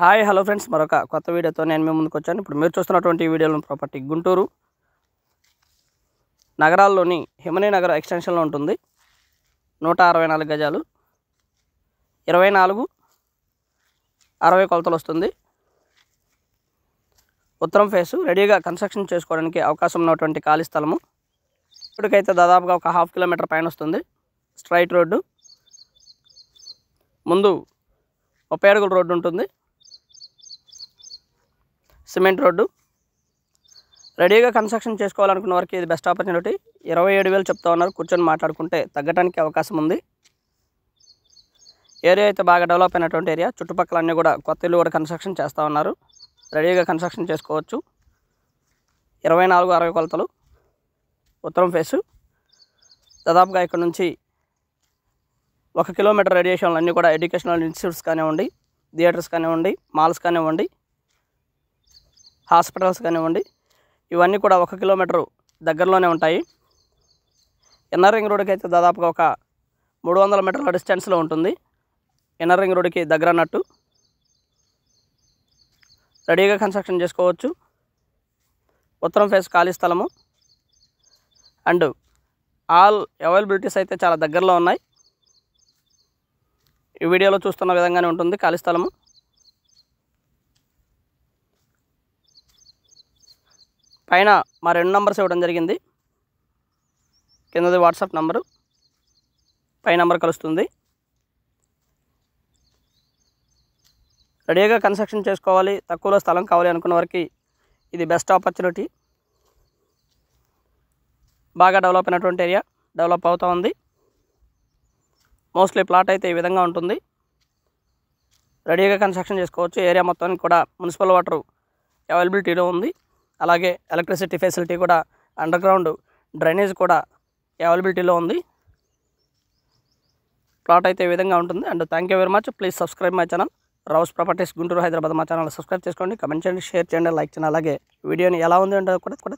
Hi hello friends, మరొక కొత్త వీడియోతో నేను మీ ముందుకు వచ్చాను. ఇప్పుడు మీరు చూస్తున్నటువంటి వీడియోలో ప్రాపర్టీ గుంటూరు నగరాల్లోని హిమనీ నగర్ ఎక్స్టెన్షన్లో ఉంటుంది. 164 గజాలు, 24-60 కొలతలు వస్తుంది. ఉత్తరం ఫేసు, రెడీగా కన్స్ట్రక్షన్ చేసుకోవడానికి అవకాశం ఉన్నటువంటి ఖాళీ స్థలము. ఇప్పటికైతే దాదాపుగా ఒక 1/2 కిలోమీటర్ పైన వస్తుంది. స్ట్రైట్ రోడ్డు, ముందు 30 అడుగుల రోడ్డు ఉంటుంది. Cement road. రెడీగా కన్స్ట్రక్షన్ చేసుకోవాలనుకున్న వారికి ఇది బెస్ట్ ఆపర్చునిటీ. 27,000 చెప్తా ఉన్నారు. కూర్చొని మాట్లాడుకుంటే తగ్గడానికి అవకాశం ఉంది. ఏరియా అయితే బాగా డెవలప్ అయినటువంటి ఏరియా. చుట్టుపక్కల అన్నీ కూడా కొత్త ఇల్లు కూడా కన్స్ట్రక్షన్ చేస్తూ ఉన్నారు. రెడీగా కన్స్ట్రక్షన్ చేసుకోవచ్చు. 24-60 కొలతలు, ఉత్తరం ఫేసు. దాదాపుగా ఇక్కడ నుంచి 1 కిలోమీటర్ రేడియేషన్లు అన్నీ కూడా ఎడ్యుకేషనల్ ఇన్స్టిట్యూట్స్ కానివ్వండి, థియేటర్స్ కానివ్వండి, మాల్స్ కానివ్వండి, హాస్పిటల్స్ కానివ్వండి, ఇవన్నీ కూడా 1 కిలోమీటరు దగ్గరలోనే ఉంటాయి. ఇన్నర్ రింగ్ రోడ్డుకి అయితే దాదాపుగా ఒక 300 మీటర్ల డిస్టెన్స్లో ఉంటుంది. ఇన్నర్ రింగ్ రోడ్డుకి దగ్గర అన్నట్టు. రెడీగా కన్స్ట్రక్షన్ చేసుకోవచ్చు. ఉత్తరం ఫేస్ ఖాళీ స్థలము అండ్ ఆల్ అవైలబిలిటీస్ అయితే చాలా దగ్గరలో ఉన్నాయి. ఈ వీడియోలో చూస్తున్న విధంగానే ఉంటుంది ఖాళీ స్థలము. పైన మా 2 నంబర్స్ ఇవ్వడం జరిగింది. కిందది వాట్సాప్ నంబరు, పై నంబర్ కలుస్తుంది. రెడీగా కన్స్ట్రక్షన్ చేసుకోవాలి, తక్కువలో స్థలం కావాలి అనుకున్న వారికి ఇది బెస్ట్ ఆపర్చునిటీ. బాగా డెవలప్ అయినటువంటి ఏరియా, డెవలప్ అవుతూ ఉంది. మోస్ట్లీ ప్లాట్ అయితే ఈ విధంగా ఉంటుంది. రెడీగా కన్స్ట్రక్షన్ చేసుకోవచ్చు. ఏరియా మొత్తానికి కూడా మున్సిపల్ వాటర్ అవైలబిలిటీలో ఉంది. అలాగే ఎలక్ట్రిసిటీ ఫెసిలిటీ కూడా, అండర్ గ్రౌండ్ డ్రైనేజ్ కూడా అవైలబిలిటీలో ఉంది. ప్లాట్ అయితే ఈ విధంగా ఉంటుంది. And thank you very much. Please subscribe my channel Rao's properties Guntur, Hyderabad. మా ఛానల్ సబ్స్క్రైబ్ చేసుకోండి, కమెంట్ చేయండి, షేర్ చేయండి, లైక్ చేయండి. అలాగే వీడియోని ఎలా ఉంది అంటే కూడా